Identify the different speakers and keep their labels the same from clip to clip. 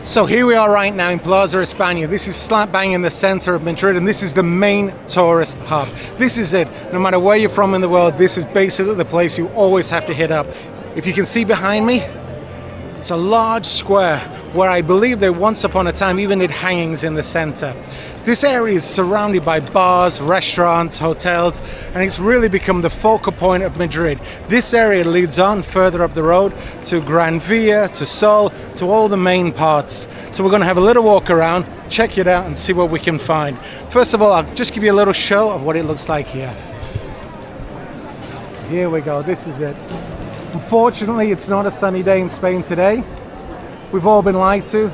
Speaker 1: So here we are right now in Plaza España. This is slap bang in the center of Madrid, and this is the main tourist hub. This is it. No matter where you're from in the world, this is basically the place you always have to hit up. If you can see behind me, it's a large square where I believe they once upon a time even did hangings in the center. This area is surrounded by bars, restaurants, hotels, and it's really become the focal point of Madrid. This area leads on further up the road to Gran Via, to Sol, to all the main parts. So we're going to have a little walk around, check it out and see what we can find. First of all, I'll just give you a little show of what it looks like here. Here we go, this is it. Unfortunately, it's not a sunny day in Spain today. We've all been lied to.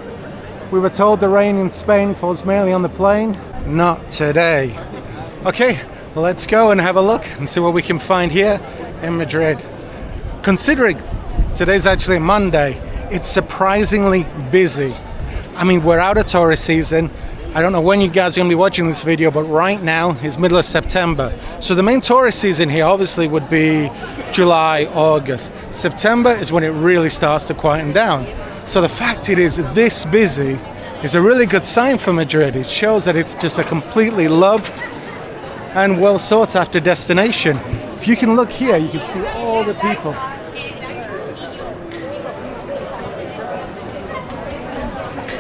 Speaker 1: We were told the rain in Spain falls mainly on the plain. Not today. Okay, let's go and have a look and see what we can find here in Madrid. Considering today's actually Monday, it's surprisingly busy. I mean, we're out of tourist season. I don't know when you guys are going to be watching this video, but right now is middle of September. So the main tourist season here obviously would be July, August. September is when it really starts to quieten down. So the fact it is this busy is a really good sign for Madrid. It shows that it's just a completely loved and well sought after destination. If you can look here, you can see all the people.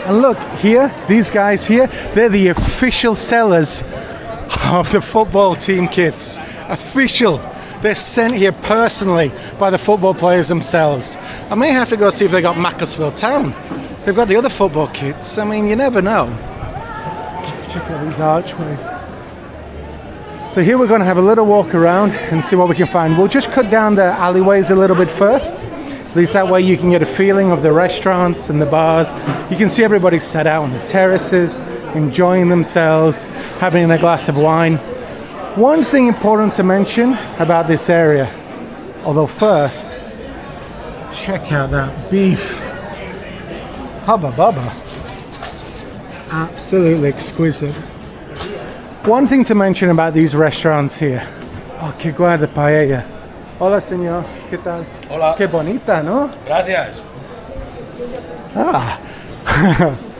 Speaker 1: And look here, these guys here, they're the official sellers of the football team kits. Official. They're sent here personally by the football players themselves. I may have to go see if they got Macclesfield Town. They've got the other football kits. I mean, you never know. Check out these archways. So here we're going to have a little walk around and see what we can find. We'll just cut down the alleyways a little bit first. At least that way you can get a feeling of the restaurants and the bars. You can see everybody set out on the terraces, enjoying themselves, having a glass of wine. One thing important to mention about this area, although first, check out that beef. Hubba bubba. Absolutely exquisite. One thing to mention about these restaurants here. Oh, que guarda paella. Hola, señor. ¿Qué tal?
Speaker 2: Hola.
Speaker 1: Qué bonita, ¿no?
Speaker 2: Gracias.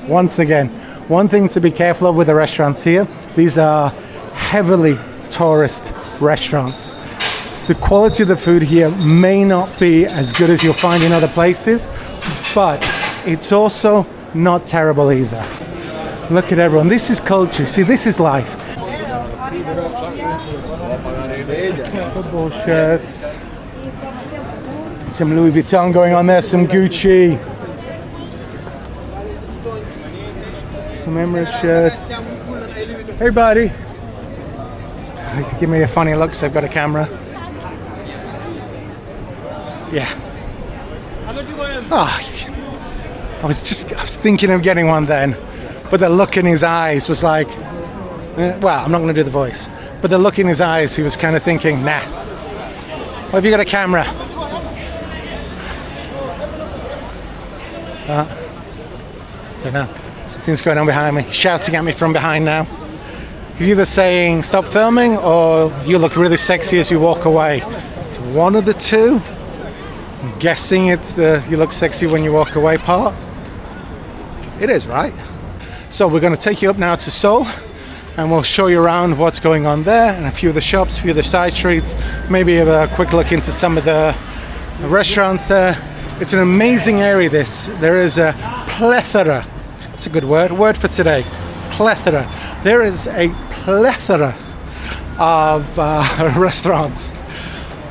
Speaker 1: Once again, one thing to be careful of with the restaurants here, these are heavily tourist restaurants. The quality of the food here may not be as good as you'll find in other places, but it's also not terrible either. Look at everyone. This is culture. See, this is life. Football shirts. Some Louis Vuitton going on there, some Gucci. Some Emirates shirts. Hey, buddy. Give me a funny look, so I've got a camera. Yeah. Oh, I was thinking of getting one then, but the look in his eyes was like, well, I'm not going to do the voice, but the look in his eyes, he was kind of thinking, nah. Well, have you got a camera? Don't know. Something's going on behind me, shouting at me from behind now. He's either saying stop filming or you look really sexy as you walk away. It's one of the two. I'm guessing it's the you look sexy when you walk away part. It is, right? So we're going to take you up now to Sol and we'll show you around what's going on there and a few of the shops, a few of the side streets, maybe have a quick look into some of the restaurants there. It's an amazing area, this. There is a plethora. It's a good word for today. Plethora. There is a plethora of restaurants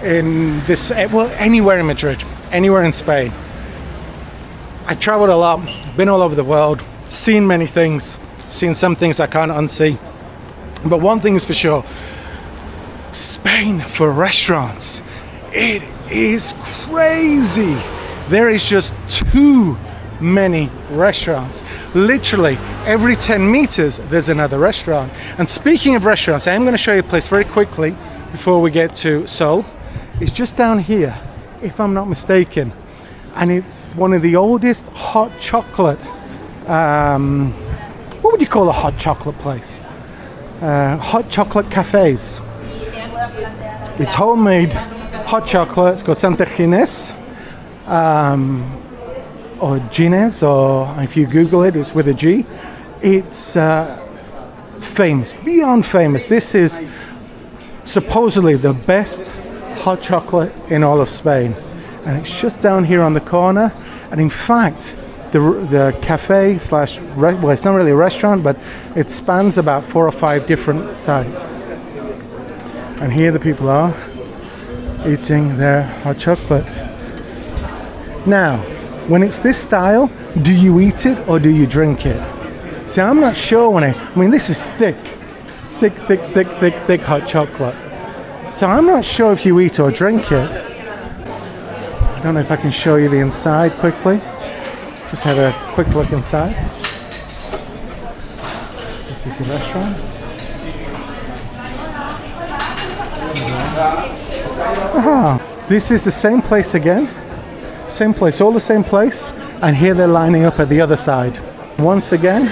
Speaker 1: in this, well, anywhere in Madrid, anywhere in Spain. I traveled a lot, been all over the world, seen many things, seen some things I can't unsee. But one thing is for sure, Spain for restaurants, it is crazy. There is just too many restaurants. Literally every 10 meters there's another restaurant. And speaking of restaurants, I am going to show you a place very quickly before we get to Sol. It's just down here, if I'm not mistaken, and it's one of the oldest hot chocolate, what would you call a hot chocolate place? Hot chocolate cafes. It's homemade hot chocolate. It's called Santa Ginés. or Gines, or if you Google it, it's with a G. It's famous, beyond famous. This is supposedly the best hot chocolate in all of Spain, and it's just down here on the corner. And in fact, the cafe slash, well, it's not really a restaurant, but it spans about 4 or 5 different sites. And here the people are eating their hot chocolate. Now, when it's this style, do you eat it or do you drink it? See, I'm not sure when I mean, this is thick hot chocolate. So I'm not sure if you eat or drink it. I don't know if I can show you the inside quickly. Just have a quick look inside. This is the restaurant. This is the same place again. Same place, all the same place. And here they're lining up at the other side. Once again,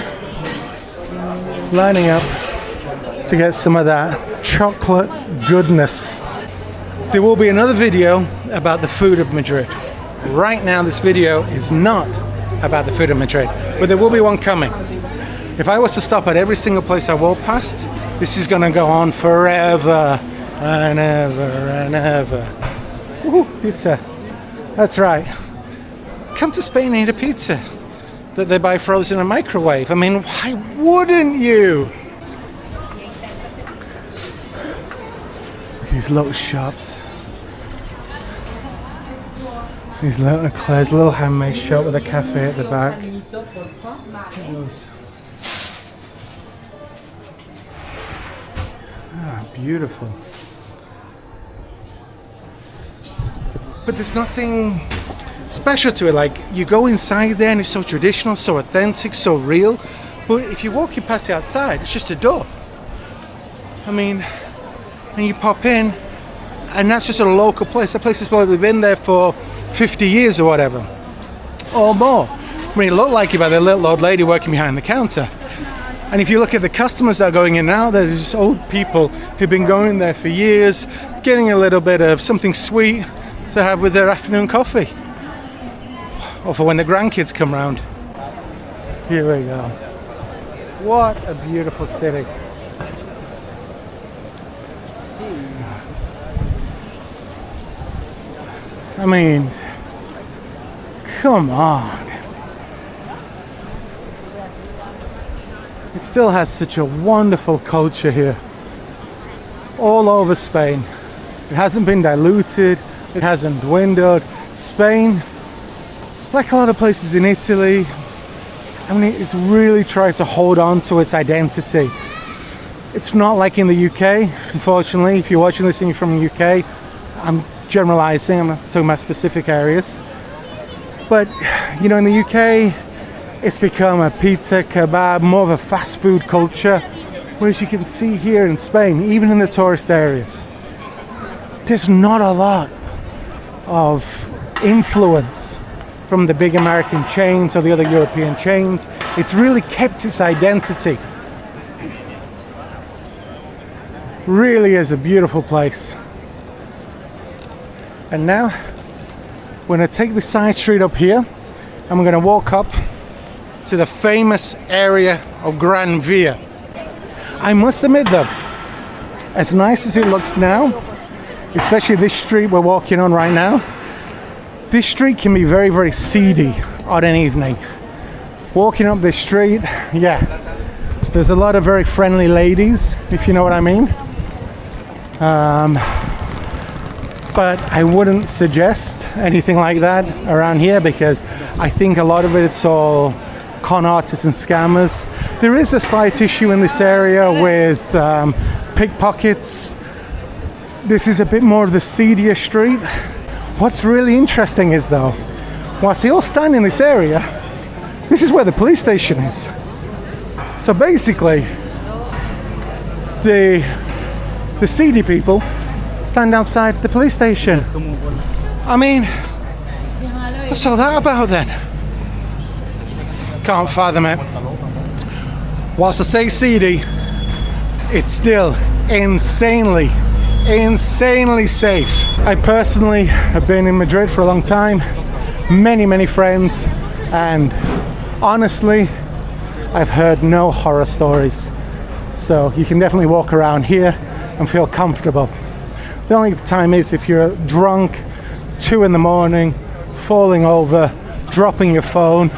Speaker 1: lining up to get some of that chocolate goodness. There will be another video about the food of Madrid. Right now, this video is not about the food of Madrid, but there will be one coming. If I was to stop at every single place I walk past, this is going to go on forever and ever and ever. Woohoo, pizza. That's right. Come to Spain and eat a pizza that they buy frozen in a microwave. I mean, why wouldn't you? These little shops. These little Claire's little handmade shop with a cafe at the back. Beautiful. But there's nothing special to it. Like, you go inside there and it's so traditional, so authentic, so real. But if you're walking past the outside, it's just a door. I mean, and you pop in, and that's just a local place. That place has probably been there for 50 years or whatever, or more. I mean, it looked like it by the little old lady working behind the counter. And if you look at the customers that are going in now, they're just old people who've been going there for years, getting a little bit of something sweet to have with their afternoon coffee, or for when the grandkids come round. Here we go. What a beautiful city. I mean, come on. It still has such a wonderful culture here. All over Spain. It hasn't been diluted. It hasn't dwindled. Spain, like a lot of places in Italy, I mean, it's really trying to hold on to its identity. It's not like in the UK, unfortunately. If you're watching this thing from the UK, I'm generalizing, I'm not talking about specific areas. But, you know, in the UK, it's become a pizza, kebab, more of a fast food culture. Whereas you can see here in Spain, even in the tourist areas, there's not a lot of influence from the big American chains or the other European chains. It's really kept its identity. Really is a beautiful place. And now we're going to take the side street up here and we're going to walk up to the famous area of Gran Via. I must admit though, as nice as it looks now, especially this street we're walking on right now, this street can be very, very seedy on an evening. Walking up this street, yeah, there's a lot of very friendly ladies, if you know what I mean. But I wouldn't suggest anything like that around here, because I think a lot of it's all con artists and scammers. There is a slight issue in this area with pickpockets. This is a bit more of the seedier street. What's really interesting is though, whilst they all stand in this area, this is where the police station is. So basically, the seedy people stand outside the police station. I mean, what's all that about then? Can't fathom it. Whilst I say seedy, it's still insanely safe. I personally have been in Madrid for a long time. Many friends. And honestly, I've heard no horror stories. So you can definitely walk around here and feel comfortable. The only time is if you're drunk, 2 in the morning, falling over, dropping your phone,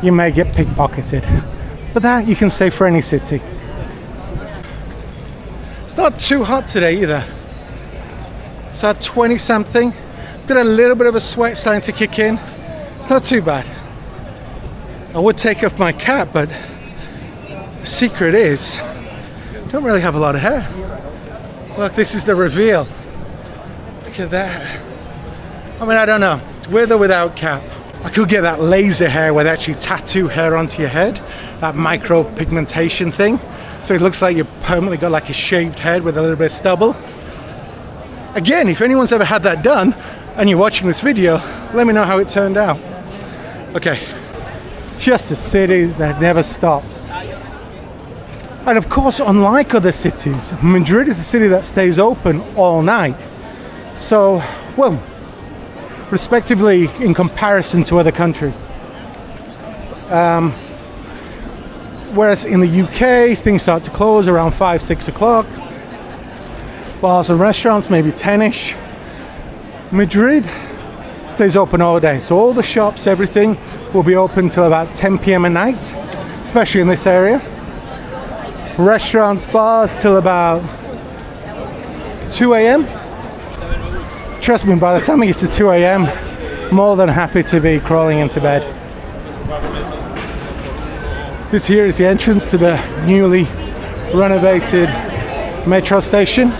Speaker 1: you may get pickpocketed. But that you can say for any city. It's not too hot today either. It's at 20 something. Got a little bit of a sweat starting to kick in. It's not too bad. I would take off my cap, but the secret is I don't really have a lot of hair. Look, this is the reveal. Look at that. I mean, I don't know, with or without cap. I could get that laser hair where they actually tattoo hair onto your head, that micro pigmentation thing. So it looks like you've permanently got like a shaved head with a little bit of stubble. Again, if anyone's ever had that done and you're watching this video, let me know how it turned out. Okay, just a city that never stops. And of course, unlike other cities, Madrid is a city that stays open all night. So, well, respectively in comparison to other countries. Whereas in the UK, things start to close around 5, 6 o'clock. Bars and restaurants, maybe 10-ish. Madrid stays open all day. So all the shops, everything will be open till about 10 p.m. at night, especially in this area. Restaurants, bars till about 2 a.m. Trust me, by the time it gets to 2 a.m., more than happy to be crawling into bed. This here is the entrance to the newly renovated metro station.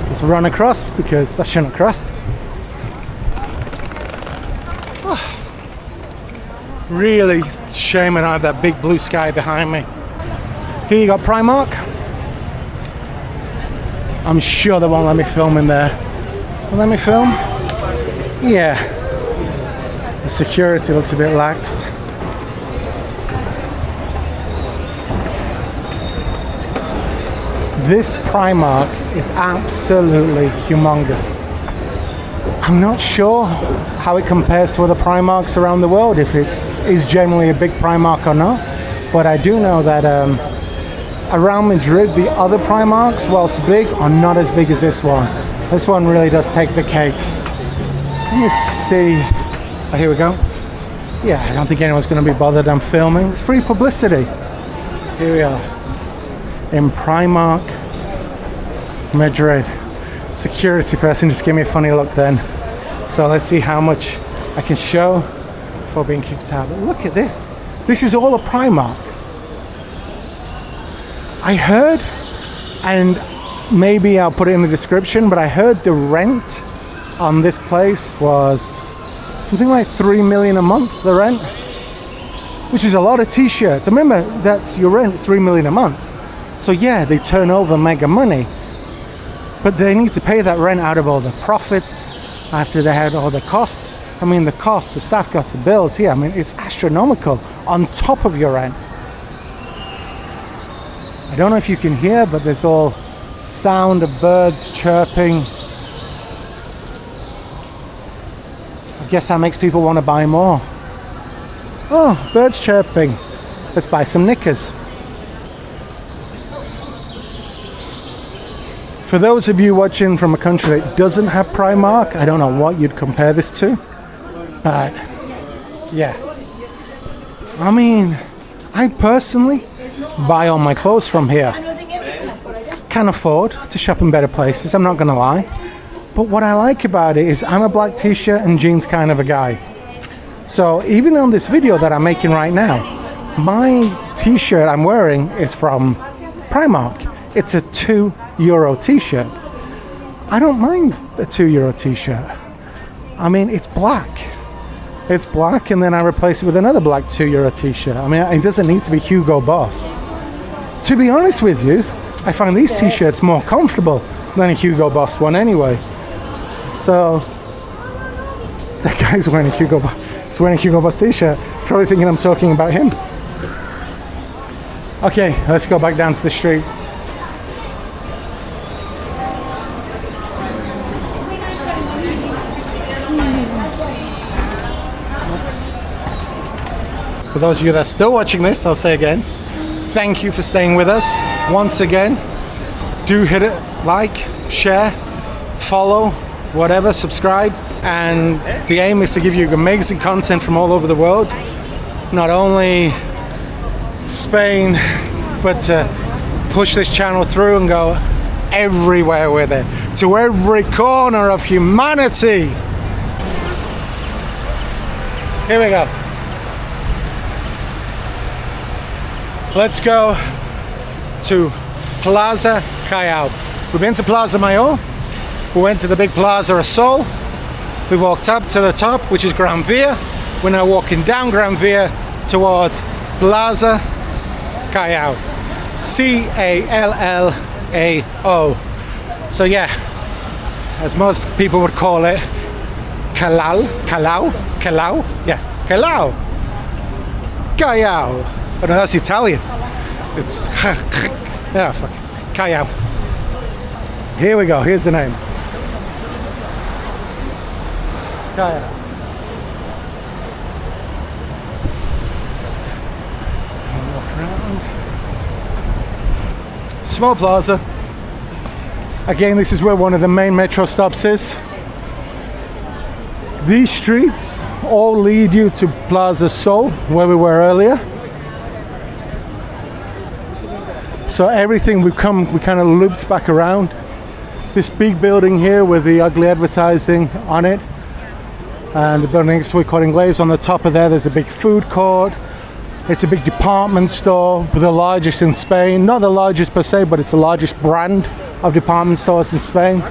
Speaker 1: Let's run across because I shouldn't have crossed. Really shame I don't have that big blue sky behind me. Here you got Primark. I'm sure they won't let me film in there. Will let me film? Yeah. The security looks a bit laxed. This Primark is absolutely humongous. I'm not sure how it compares to other Primarks around the world, if it is generally a big Primark or not, but I do know that around Madrid, the other Primarks, whilst big, are not as big as this one. This one really does take the cake. Let me see. Oh, here we go. Yeah, I don't think anyone's going to be bothered. I'm filming. It's free publicity. Here we are in Primark, Madrid. Security person just gave me a funny look then. So let's see how much I can show before being kicked out. But look at this. This is all a Primark. I heard, and maybe I'll put it in the description, but I heard the rent on this place was something like 3 million a month, the rent, which is a lot of t-shirts. Remember, that's your rent, 3 million a month. So yeah, they turn over mega money, but they need to pay that rent out of all the profits after they had all the costs. I mean, the costs, the staff costs, the bills here, I mean, it's astronomical on top of your rent. I don't know if you can hear, but there's all sound of birds chirping. I guess that makes people want to buy more. Oh, birds chirping. Let's buy some knickers. For those of you watching from a country that doesn't have Primark, I don't know what you'd compare this to. But yeah. I mean, I personally buy all my clothes from here. Can afford to shop in better places, I'm not gonna lie. But what I like about it is I'm a black t-shirt and jeans kind of a guy. So even on this video that I'm making right now, my t-shirt I'm wearing is from Primark. It's a €2 t-shirt. I don't mind a €2 t-shirt. I mean, it's black. It's black, and then I replace it with another black €2 t-shirt. I mean, it doesn't need to be Hugo Boss. To be honest with you, I find these t-shirts more comfortable than a Hugo Boss one anyway. So that guy's wearing a Hugo Boss. He's wearing a Hugo Boss t-shirt. He's probably thinking I'm talking about him. Okay, let's go back down to the streets. For those of you that are still watching this, I'll say again, thank you for staying with us. Once again, do hit it, like, share, follow, whatever, subscribe. And the aim is to give you amazing content from all over the world. Not only Spain, but to push this channel through and go everywhere with it, to every corner of humanity. Here we go. Let's go to Plaza Callao. We've been to Plaza Mayor. We went to the big Plaza of Sol. We walked up to the top, which is Gran Via. We're now walking down Gran Via towards Plaza Callao. C-A-L-L-A-O. So yeah, as most people would call it, Callao. Yeah, Callao. Callao. Oh no, that's Italian. It's yeah, fuck. Callao. Here we go. Here's the name. Callao. Walk around. Small plaza. Again, this is where one of the main metro stops is. These streets all lead you to Plaza Sol, where we were earlier. So everything we kind of loops back around. This big building here with the ugly advertising on it. And the building next to it called Inglés. On the top of there's a big food court. It's a big department store, the largest in Spain. Not the largest per se, but it's the largest brand of department stores in Spain.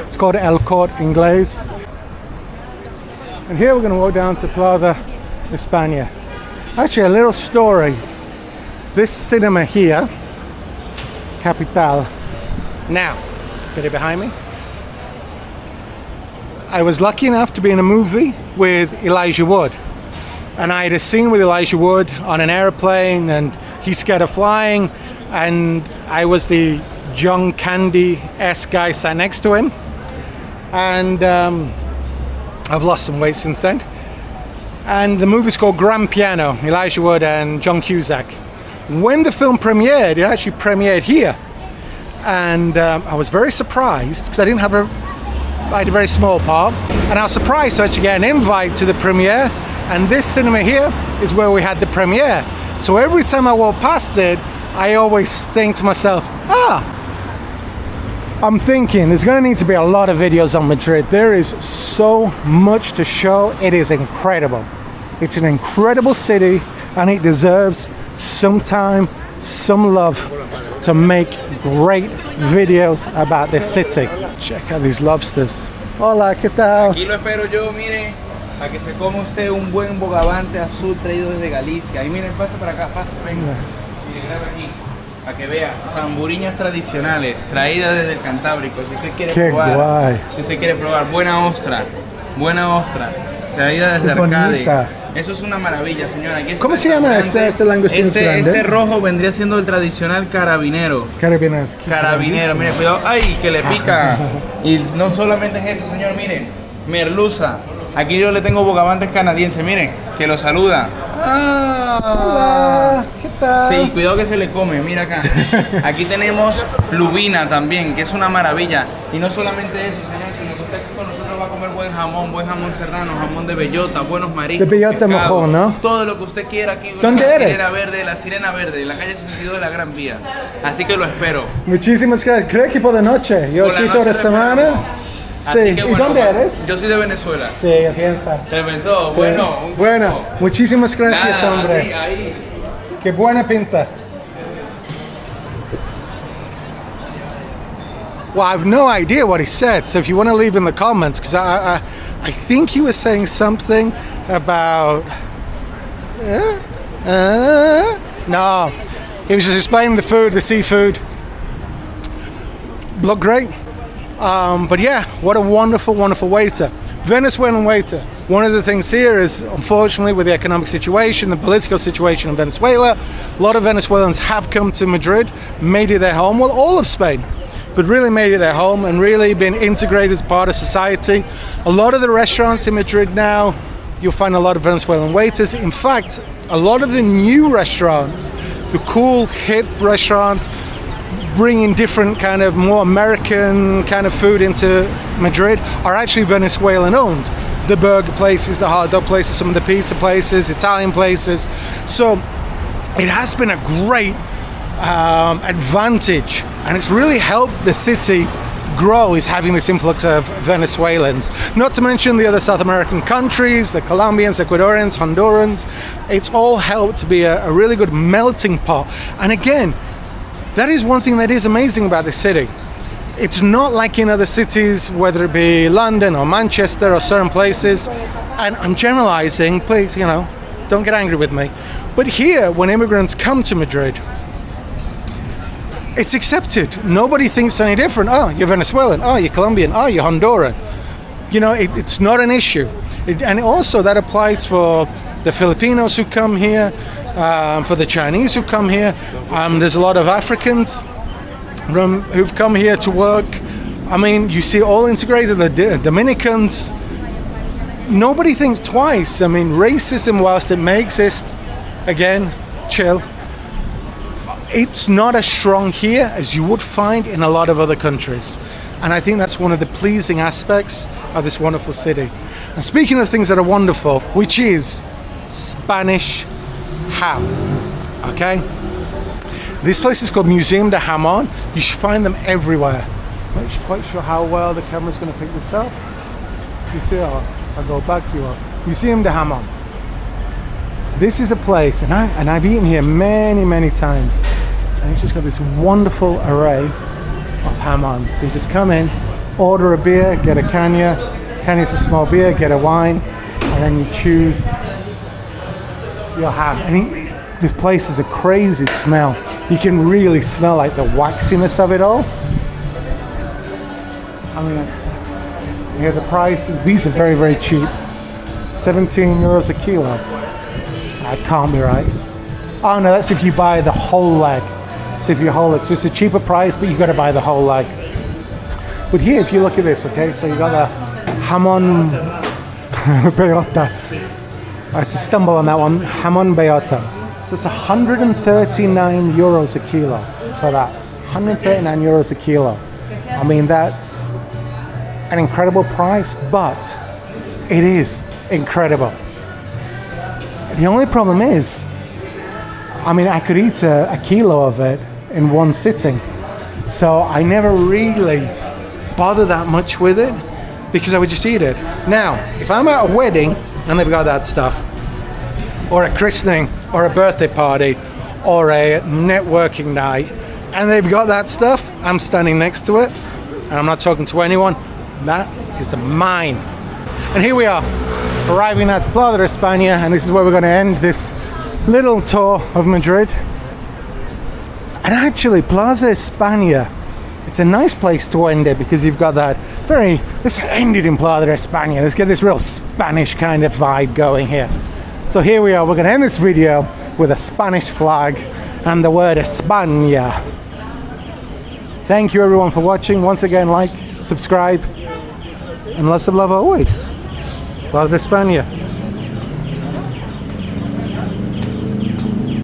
Speaker 1: It's called El Corte Inglés. And here we're going to walk down to Plaza España. Actually, a little story. This cinema here, Capital. Now, get it behind me. I was lucky enough to be in a movie with Elijah Wood. And I had a scene with Elijah Wood on an airplane, and he's scared of flying. And I was the John Candy-esque guy sat next to him. And I've lost some weight since then. And the movie's called Gran Piano, Elijah Wood and John Cusack. When the film premiered, it actually premiered here. And I was very surprised because I had a very small part. And I was surprised to actually get an invite to the premiere. And this cinema here is where we had the premiere. So every time I walk past it, I always think to myself, I'm thinking there's going to need to be a lot of videos on Madrid. There is so much to show. It is incredible. It's an incredible city, and it deserves some time, some love to make great videos about this city. Check out these lobsters. Hola, ¿qué tal?
Speaker 2: Aquí lo espero yo, mire, para que se coma usted un buen bogavante azul traído desde Galicia. Ahí miren, pase para acá, pase, venga. Mire, grabe aquí, para que vea, zamburiñas tradicionales, traídas desde el Cantábrico. Si usted quiere probar,
Speaker 1: guay.
Speaker 2: Si usted quiere probar, buena ostra, traída desde Arcade. Eso es una maravilla, señora. Aquí
Speaker 1: ¿Cómo se llama este langostino grande?
Speaker 2: Este rojo vendría siendo el tradicional carabinero. Carabinero, mire, cuidado. ¡Ay, que le pica! Y no solamente es eso, señor, mire. Merluza. Aquí yo le tengo bogavantes canadienses, mire, que lo saluda.
Speaker 1: Hola, ¿qué tal?
Speaker 2: Sí, cuidado que se le come, mira acá. Aquí tenemos lubina también, que es una maravilla. Y no solamente eso, señor, sino que usted con nosotros va a comer buen jamón serrano, jamón de bellota, buenos mariscos,
Speaker 1: de bellota mejor, ¿no?
Speaker 2: Todo lo que usted quiera aquí.
Speaker 1: ¿Dónde eres?
Speaker 2: La Sirena Verde, en la calle 62 de la Gran Vía. Así que lo espero.
Speaker 1: Muchísimas gracias. Creo que por la noche. Yo aquí toda la semana. Sí.
Speaker 2: Que, bueno,
Speaker 1: ¿Y dónde eres?
Speaker 2: Yo soy de Venezuela.
Speaker 1: Sí, piensa.
Speaker 2: Se pensó.
Speaker 1: Sí. Bueno, muchísimas gracias,
Speaker 2: nada,
Speaker 1: hombre.
Speaker 2: Ahí.
Speaker 1: Qué buena pinta. Well, I have no idea what he said, so if you want to leave in the comments, because I think he was saying something about... No, he was just explaining the food, the seafood. Looked great. But yeah, what a wonderful, wonderful waiter. Venezuelan waiter. One of the things here is, unfortunately, with the economic situation, the political situation in Venezuela, a lot of Venezuelans have come to Madrid, made it their home, well, all of Spain, but really made it their home and really been integrated as part of society. A lot of the restaurants in Madrid now you'll find a lot of Venezuelan waiters. In fact, a lot of the new restaurants, the cool, hip restaurants, bringing different kind of more American kind of food into Madrid are actually Venezuelan owned. The burger places, the hot dog places, some of the pizza places, Italian places. So it has been a great advantage, and it's really helped the city grow, is having this influx of Venezuelans. Not to mention the other South American countries, the Colombians, Ecuadorians, Hondurans. It's all helped to be a really good melting pot. And again, that is one thing that is amazing about this city. It's not like in other cities, whether it be London or Manchester or certain places, and I'm generalizing, please, don't get angry with me. But here, when immigrants come to Madrid, it's accepted. Nobody thinks any different. Oh, you're Venezuelan. Oh, you're Colombian. Oh, you're Honduran. It's not an issue. And also that applies for the Filipinos who come here, for the Chinese who come here. There's a lot of Africans who've come here to work. I mean, you see all integrated, the Dominicans. Nobody thinks twice. I mean, racism, whilst it may exist, again, chill. It's not as strong here as you would find in a lot of other countries. And I think that's one of the pleasing aspects of this wonderful city. And speaking of things that are wonderful, which is Spanish ham, okay? This place is called Museum de Jamón. You should find them everywhere. I'm not quite sure how well the camera's going to pick this up. You see, I'll go back to you. Museum de Jamón. This is a place, and I've eaten here many, many times. And it's just got this wonderful array of jamón. So you just come in, order a beer, get a caña. Caña's a small beer, get a wine, and then you choose your ham. And this place is a crazy smell. You can really smell like the waxiness of it all. I mean, the prices, these are very, very cheap. 17 euros a kilo. That can't be right. Oh no, that's if you buy the whole leg. So if you whole leg, so it's a cheaper price, but you got to buy the whole leg. But here, if you look at this, okay, so you got the jamón bellota. I had to stumble on that one. Jamón bellota. So it's 139 euros a kilo for that. 139 euros a kilo. I mean, that's an incredible price, but it is incredible. The only problem is, I mean, I could eat a kilo of it in one sitting. So I never really bother that much with it because I would just eat it. Now, if I'm at a wedding and they've got that stuff, or a christening, or a birthday party, or a networking night, and they've got that stuff, I'm standing next to it, and I'm not talking to anyone. That is mine. And here we are, arriving at Plaza España, and this is where we're going to end this little tour of Madrid. And actually, Plaza España, it's a nice place to end it because you've got that let's end it in Plaza España. Let's get this real Spanish kind of vibe going here. So here we are, we're going to end this video with a Spanish flag and the word España. Thank you everyone for watching. Once again, like, subscribe, and lots of love always. Plaza España.